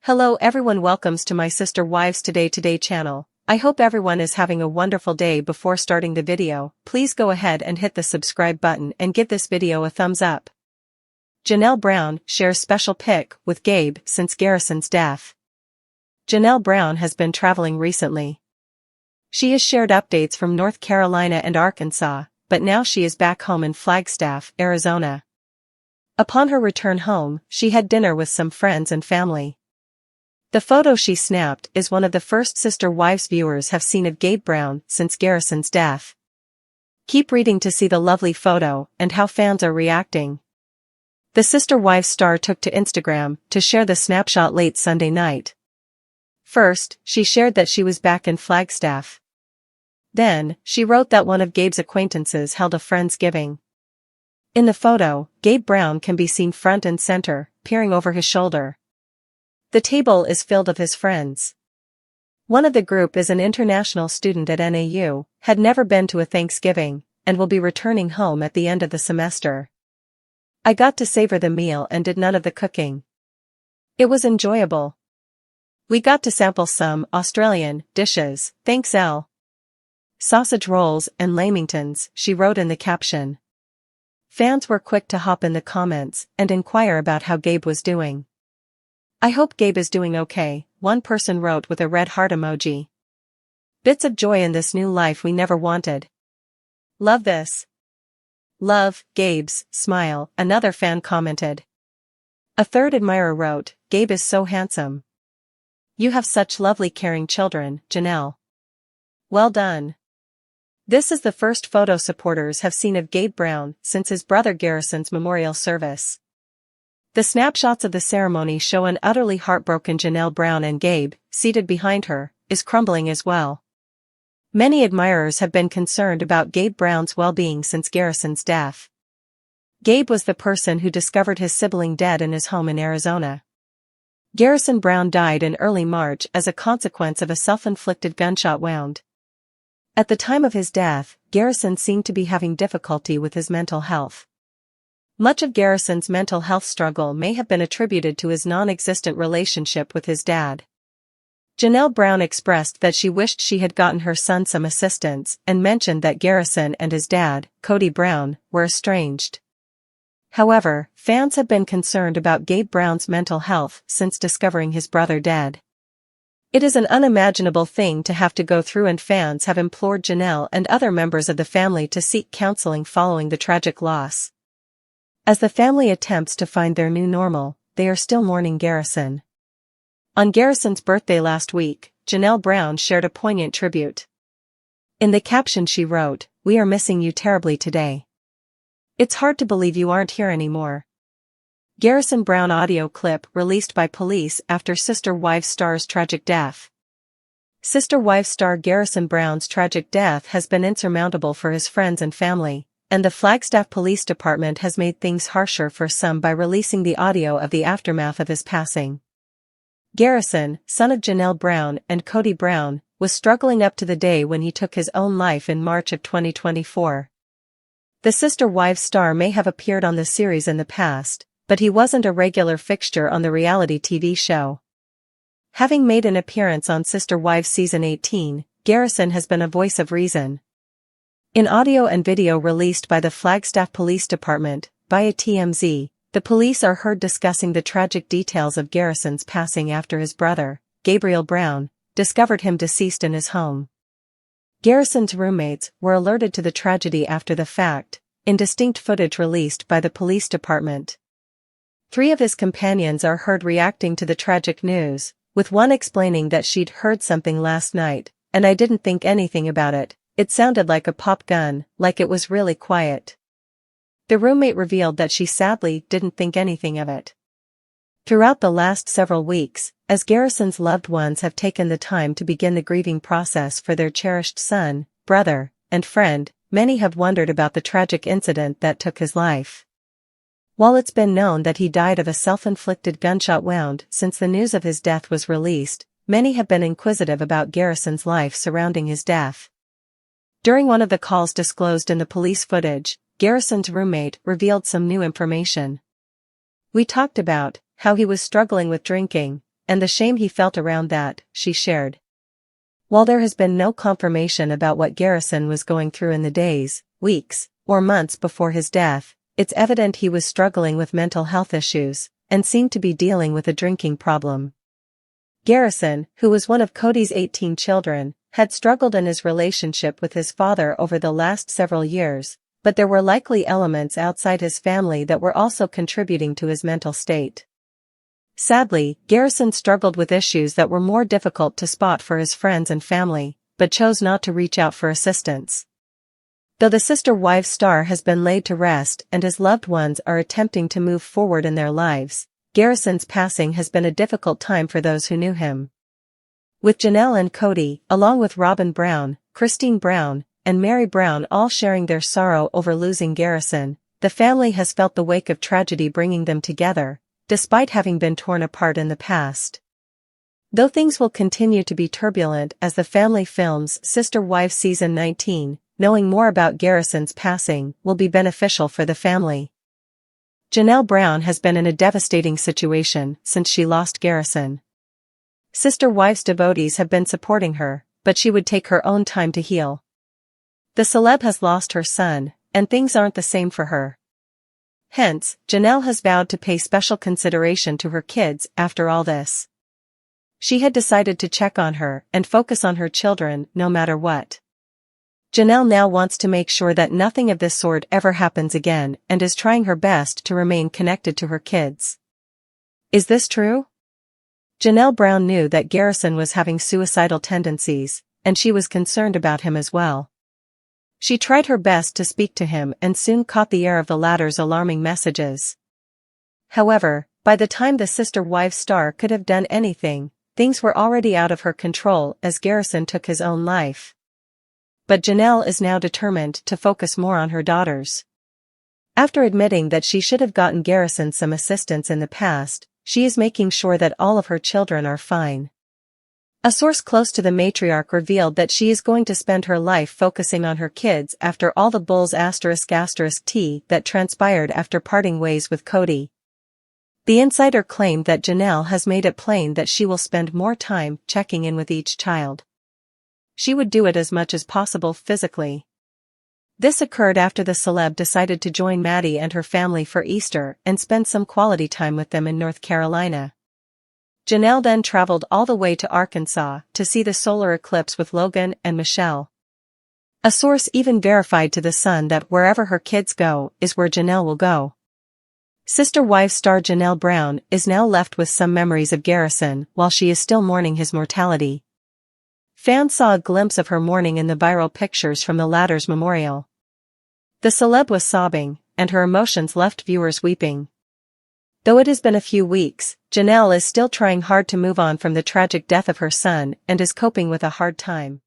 Hello everyone, welcomes to my Sister Wives Today channel. I hope everyone is having a wonderful day. Before starting the video, please go ahead and hit the subscribe button and give this video a thumbs up. Janelle Brown shares special pic with Gabe since Garrison's death. Janelle Brown has been traveling recently. She has shared updates from North Carolina and Arkansas, but now she is back home in Flagstaff, Arizona. Upon her return home, she had dinner with some friends and family. The photo she snapped is one of the first Sister Wives viewers have seen of Gabe Brown since Garrison's death. Keep reading to see the lovely photo and how fans are reacting. The Sister Wives star took to Instagram to share the snapshot late Sunday night. First, she shared that she was back in Flagstaff. Then, she wrote that one of Gabe's acquaintances held a Friendsgiving. In the photo, Gabe Brown can be seen front and center, peering over his shoulder. The table is filled of his friends. One of the group is an international student at NAU, had never been to a Thanksgiving, and will be returning home at the end of the semester. I got to savor the meal and did none of the cooking. It was enjoyable. We got to sample some Australian dishes, thanks Elle. Sausage rolls and lamingtons, she wrote in the caption. Fans were quick to hop in the comments and inquire about how Gabe was doing. I hope Gabe is doing okay, one person wrote with a red heart emoji. Bits of joy in this new life we never wanted. Love this. Love, Gabe's smile, another fan commented. A third admirer wrote, Gabe is so handsome. You have such lovely caring children, Janelle. Well done. This is the first photo supporters have seen of Gabe Brown since his brother Garrison's memorial service. The snapshots of the ceremony show an utterly heartbroken Janelle Brown, and Gabe, seated behind her, is crumbling as well. Many admirers have been concerned about Gabe Brown's well-being since Garrison's death. Gabe was the person who discovered his sibling dead in his home in Arizona. Garrison Brown died in early March as a consequence of a self-inflicted gunshot wound. At the time of his death, Garrison seemed to be having difficulty with his mental health. Much of Garrison's mental health struggle may have been attributed to his non-existent relationship with his dad. Janelle Brown expressed that she wished she had gotten her son some assistance and mentioned that Garrison and his dad, Cody Brown, were estranged. However, fans have been concerned about Gabe Brown's mental health since discovering his brother dead. It is an unimaginable thing to have to go through, and fans have implored Janelle and other members of the family to seek counseling following the tragic loss. As the family attempts to find their new normal, they are still mourning Garrison. On Garrison's birthday last week, Janelle Brown shared a poignant tribute. In the caption she wrote, "We are missing you terribly today. It's hard to believe you aren't here anymore." Garrison Brown audio clip released by police after Sister Wives star's tragic death. Sister Wives star Garrison Brown's tragic death has been insurmountable for his friends and family, and the Flagstaff Police Department has made things harsher for some by releasing the audio of the aftermath of his passing. Garrison, son of Janelle Brown and Cody Brown, was struggling up to the day when he took his own life in March of 2024. The Sister Wives star may have appeared on the series in the past, but he wasn't a regular fixture on the reality TV show. Having made an appearance on Sister Wives Season 18, Garrison has been a voice of reason. In audio and video released by the Flagstaff Police Department, via TMZ, the police are heard discussing the tragic details of Garrison's passing after his brother, Gabriel Brown, discovered him deceased in his home. Garrison's roommates were alerted to the tragedy after the fact, in distinct footage released by the police department. 3 of his companions are heard reacting to the tragic news, with one explaining that she'd heard something last night, and I didn't think anything about it. It sounded like a pop gun, like it was really quiet. The roommate revealed that she sadly didn't think anything of it. Throughout the last several weeks, as Garrison's loved ones have taken the time to begin the grieving process for their cherished son, brother, and friend, many have wondered about the tragic incident that took his life. While it's been known that he died of a self-inflicted gunshot wound since the news of his death was released, many have been inquisitive about Garrison's life surrounding his death. During one of the calls disclosed in the police footage, Garrison's roommate revealed some new information. We talked about how he was struggling with drinking, and the shame he felt around that, she shared. While there has been no confirmation about what Garrison was going through in the days, weeks, or months before his death, it's evident he was struggling with mental health issues, and seemed to be dealing with a drinking problem. Garrison, who was one of Cody's 18 children, had struggled in his relationship with his father over the last several years, but there were likely elements outside his family that were also contributing to his mental state. Sadly, Garrison struggled with issues that were more difficult to spot for his friends and family, but chose not to reach out for assistance. Though the sister-wife star has been laid to rest and his loved ones are attempting to move forward in their lives, Garrison's passing has been a difficult time for those who knew him. With Janelle and Cody, along with Robin Brown, Christine Brown, and Mary Brown all sharing their sorrow over losing Garrison, the family has felt the wake of tragedy bringing them together, despite having been torn apart in the past. Though things will continue to be turbulent as the family films Sister Wives Season 19, knowing more about Garrison's passing will be beneficial for the family. Janelle Brown has been in a devastating situation since she lost Garrison. Sister Wives devotees have been supporting her, but she would take her own time to heal. The celeb has lost her son, and things aren't the same for her. Hence, Janelle has vowed to pay special consideration to her kids after all this. She had decided to check on her and focus on her children no matter what. Janelle now wants to make sure that nothing of this sort ever happens again and is trying her best to remain connected to her kids. Is this true? Janelle Brown knew that Garrison was having suicidal tendencies, and she was concerned about him as well. She tried her best to speak to him and soon caught the air of the latter's alarming messages. However, by the time the Sister Wives star could have done anything, things were already out of her control as Garrison took his own life. But Janelle is now determined to focus more on her daughters. After admitting that she should have gotten Garrison some assistance in the past, she is making sure that all of her children are fine. A source close to the matriarch revealed that she is going to spend her life focusing on her kids after all the bulls **T that transpired after parting ways with Cody. The insider claimed that Janelle has made it plain that she will spend more time checking in with each child. She would do it as much as possible physically. This occurred after the celeb decided to join Maddie and her family for Easter and spend some quality time with them in North Carolina. Janelle then traveled all the way to Arkansas to see the solar eclipse with Logan and Michelle. A source even verified to The Sun that wherever her kids go is where Janelle will go. Sister Wives star Janelle Brown is now left with some memories of Garrison while she is still mourning his mortality. Fans saw a glimpse of her mourning in the viral pictures from the latter's memorial. The celeb was sobbing, and her emotions left viewers weeping. Though it has been a few weeks, Janelle is still trying hard to move on from the tragic death of her son and is coping with a hard time.